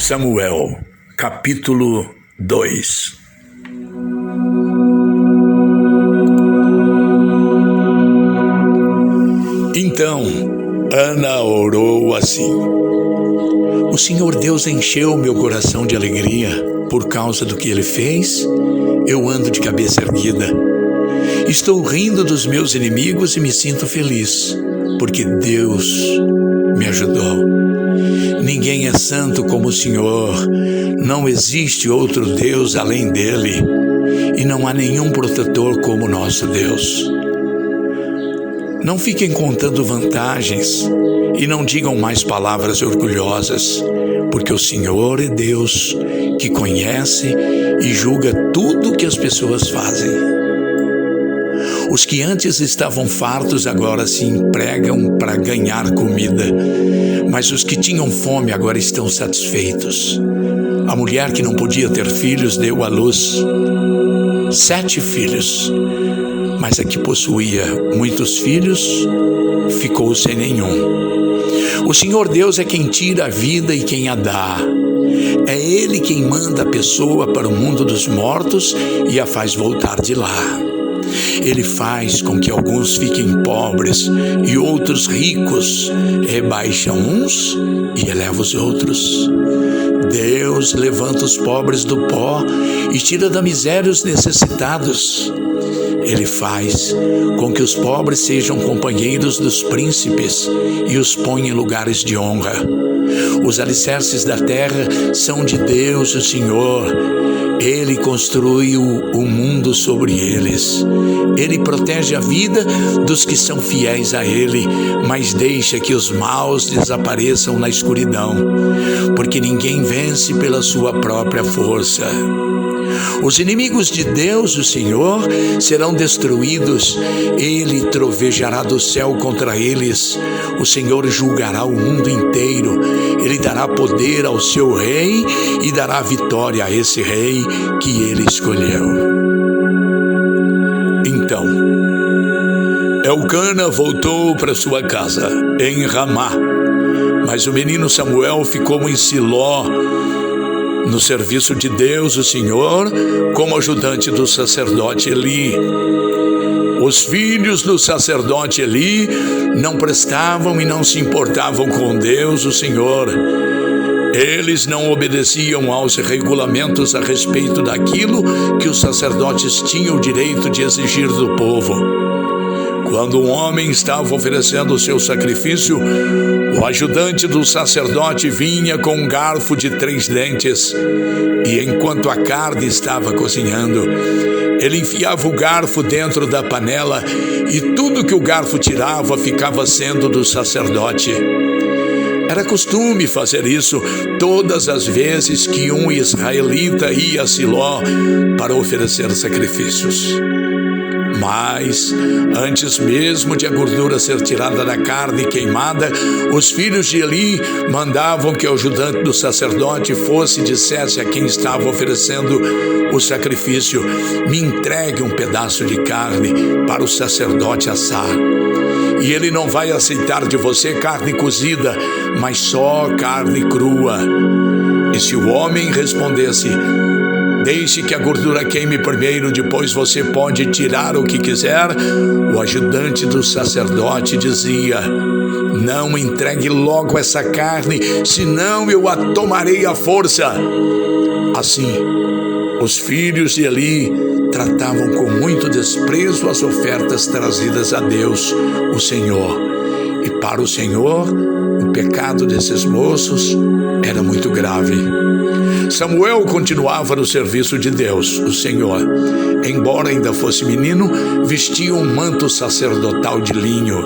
Samuel, capítulo 2. Então, Ana orou assim: O Senhor Deus encheu meu coração de alegria por causa do que Ele fez. Eu ando de cabeça erguida. Estou rindo dos meus inimigos e me sinto feliz, porque Deus me ajudou. Ninguém é santo como o Senhor, não existe outro Deus além dele, e não há nenhum protetor como nosso Deus. Não fiquem contando vantagens e não digam mais palavras orgulhosas, porque o Senhor é Deus que conhece e julga tudo o que as pessoas fazem. Os que antes estavam fartos agora se empregam para ganhar comida, mas os que tinham fome agora estão satisfeitos. A mulher que não podia ter filhos deu à luz 7 filhos, mas a que possuía muitos filhos ficou sem nenhum. O Senhor Deus é quem tira a vida e quem a dá. É Ele quem manda a pessoa para o mundo dos mortos e a faz voltar de lá. Ele faz com que alguns fiquem pobres e outros ricos, rebaixa uns e eleva os outros. Deus levanta os pobres do pó e tira da miséria os necessitados. Ele faz com que os pobres sejam companheiros dos príncipes e os põe em lugares de honra. Os alicerces da terra são de Deus, o Senhor. Ele construiu o mundo sobre eles. Ele protege a vida dos que são fiéis a Ele, mas deixa que os maus desapareçam na escuridão, porque ninguém vence pela sua própria força. Os inimigos de Deus, o Senhor, serão destruídos. Ele trovejará do céu contra eles. O Senhor julgará o mundo inteiro. Ele dará poder ao seu rei e dará vitória a esse rei que ele escolheu. Então, Elcana voltou para sua casa em Ramá, mas o menino Samuel ficou em Siló, no serviço de Deus, o Senhor, como ajudante do sacerdote Eli. Os filhos do sacerdote Eli não prestavam e não se importavam com Deus, o Senhor. Eles não obedeciam aos regulamentos a respeito daquilo que os sacerdotes tinham o direito de exigir do povo. Quando um homem estava oferecendo o seu sacrifício, o ajudante do sacerdote vinha com um garfo de 3 dentes, e enquanto a carne estava cozinhando, ele enfiava o garfo dentro da panela, e tudo que o garfo tirava ficava sendo do sacerdote. Era costume fazer isso todas as vezes que um israelita ia a Siló para oferecer sacrifícios. Mas, antes mesmo de a gordura ser tirada da carne queimada, os filhos de Eli mandavam que o ajudante do sacerdote fosse e dissesse a quem estava oferecendo o sacrifício: me entregue um pedaço de carne para o sacerdote assar. E ele não vai aceitar de você carne cozida, mas só carne crua. E se o homem respondesse: deixe que a gordura queime primeiro, depois você pode tirar o que quiser, o ajudante do sacerdote dizia: não entregue logo essa carne, senão eu a tomarei à força. Assim, os filhos de Eli tratavam com muito desprezo as ofertas trazidas a Deus, o Senhor. E para o Senhor, o pecado desses moços era muito grave. Samuel continuava no serviço de Deus, o Senhor. Embora ainda fosse menino, vestia um manto sacerdotal de linho.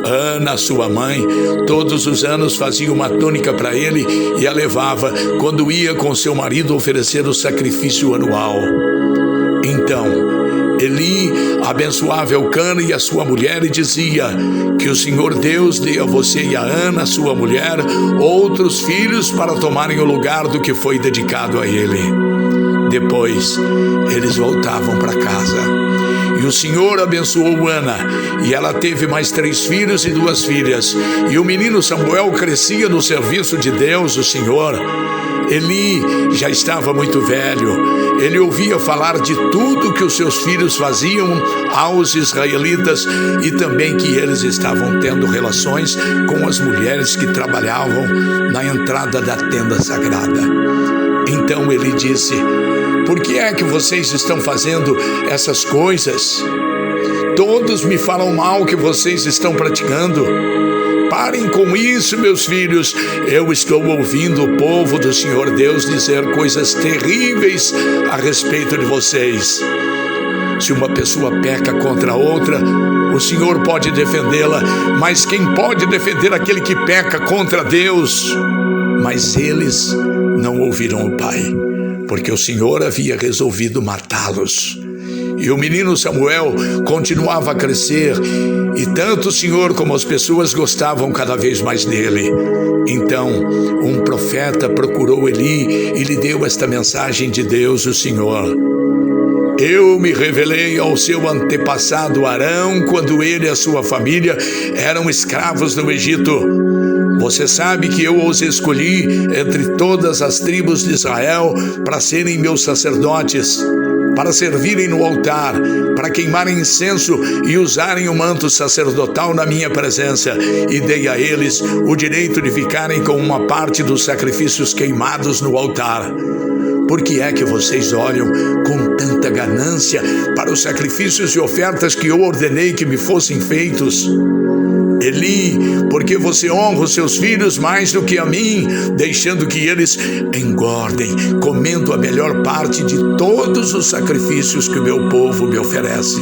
Ana, sua mãe, todos os anos fazia uma túnica para ele e a levava quando ia com seu marido oferecer o sacrifício anual. Então, Eli abençoava Elcana e a sua mulher e dizia: que o Senhor Deus dê a você e a Ana, sua mulher, outros filhos para tomarem o lugar do que foi dedicado a ele. Depois, eles voltavam para casa. E o Senhor abençoou Ana, e ela teve mais 3 filhos e 2 filhas. E o menino Samuel crescia no serviço de Deus, o Senhor. Eli já estava muito velho. Ele ouvia falar de tudo que os seus filhos faziam aos israelitas e também que eles estavam tendo relações com as mulheres que trabalhavam na entrada da tenda sagrada. Então ele disse: por que é que vocês estão fazendo essas coisas? Todos me falam mal que vocês estão praticando. Parem com isso, meus filhos. Eu estou ouvindo o povo do Senhor Deus dizer coisas terríveis a respeito de vocês. Se uma pessoa peca contra outra, o Senhor pode defendê-la, mas quem pode defender aquele que peca contra Deus? Mas eles não ouviram o Pai, porque o Senhor havia resolvido matá-los. E o menino Samuel continuava a crescer, e tanto o Senhor como as pessoas gostavam cada vez mais dele. Então, um profeta procurou Eli e lhe deu esta mensagem de Deus, o Senhor: eu me revelei ao seu antepassado Arão quando ele e a sua família eram escravos no Egito. Você sabe que eu os escolhi entre todas as tribos de Israel para serem meus sacerdotes, para servirem no altar, para queimarem incenso e usarem o manto sacerdotal na minha presença, e dei a eles o direito de ficarem com uma parte dos sacrifícios queimados no altar. Por que é que vocês olham com tanta ganância para os sacrifícios e ofertas que eu ordenei que me fossem feitos? Eli, porque você honra os seus filhos mais do que a mim, deixando que eles engordem, comendo a melhor parte de todos os sacrifícios que o meu povo me oferece.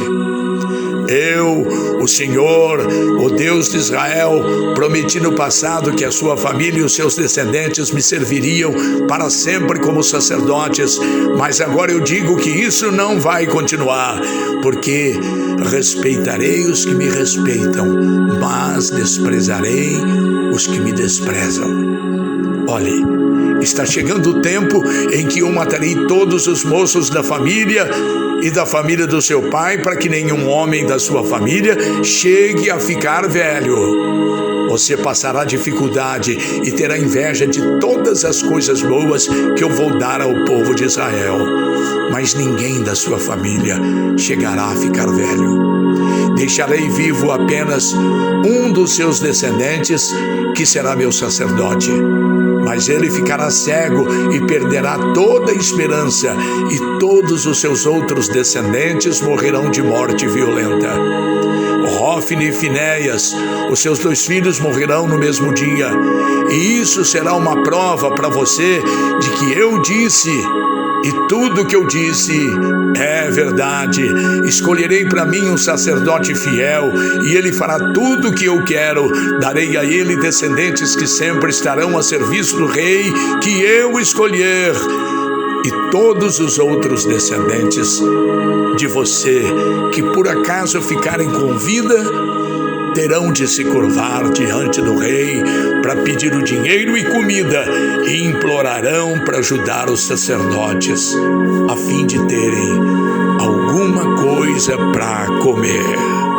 Eu, o Senhor, o Deus de Israel, prometi no passado que a sua família e os seus descendentes me serviriam para sempre como sacerdotes, mas agora eu digo que isso não vai continuar, porque respeitarei os que me respeitam, mas desprezarei os que me desprezam. Olhe, está chegando o tempo em que eu matarei todos os moços da família e da família do seu pai, para que nenhum homem da sua família chegue a ficar velho. Você passará dificuldade e terá inveja de todas as coisas boas que eu vou dar ao povo de Israel, mas ninguém da sua família chegará a ficar velho. Deixarei vivo apenas um dos seus descendentes, que será meu sacerdote. Mas ele ficará cego e perderá toda a esperança, e todos os seus outros descendentes morrerão de morte violenta. Hófni e Finéias, os seus 2 filhos, morrerão no mesmo dia. E isso será uma prova para você de que eu disse, e tudo que eu disse é verdade. Escolherei para mim um sacerdote fiel, e ele fará tudo o que eu quero. Darei a ele descendentes que sempre estarão a serviço do rei que eu escolher. E todos os outros descendentes de você que por acaso ficarem com vida terão de se curvar diante do rei para pedir o dinheiro e comida, e implorarão para ajudar os sacerdotes, a fim de terem alguma coisa para comer.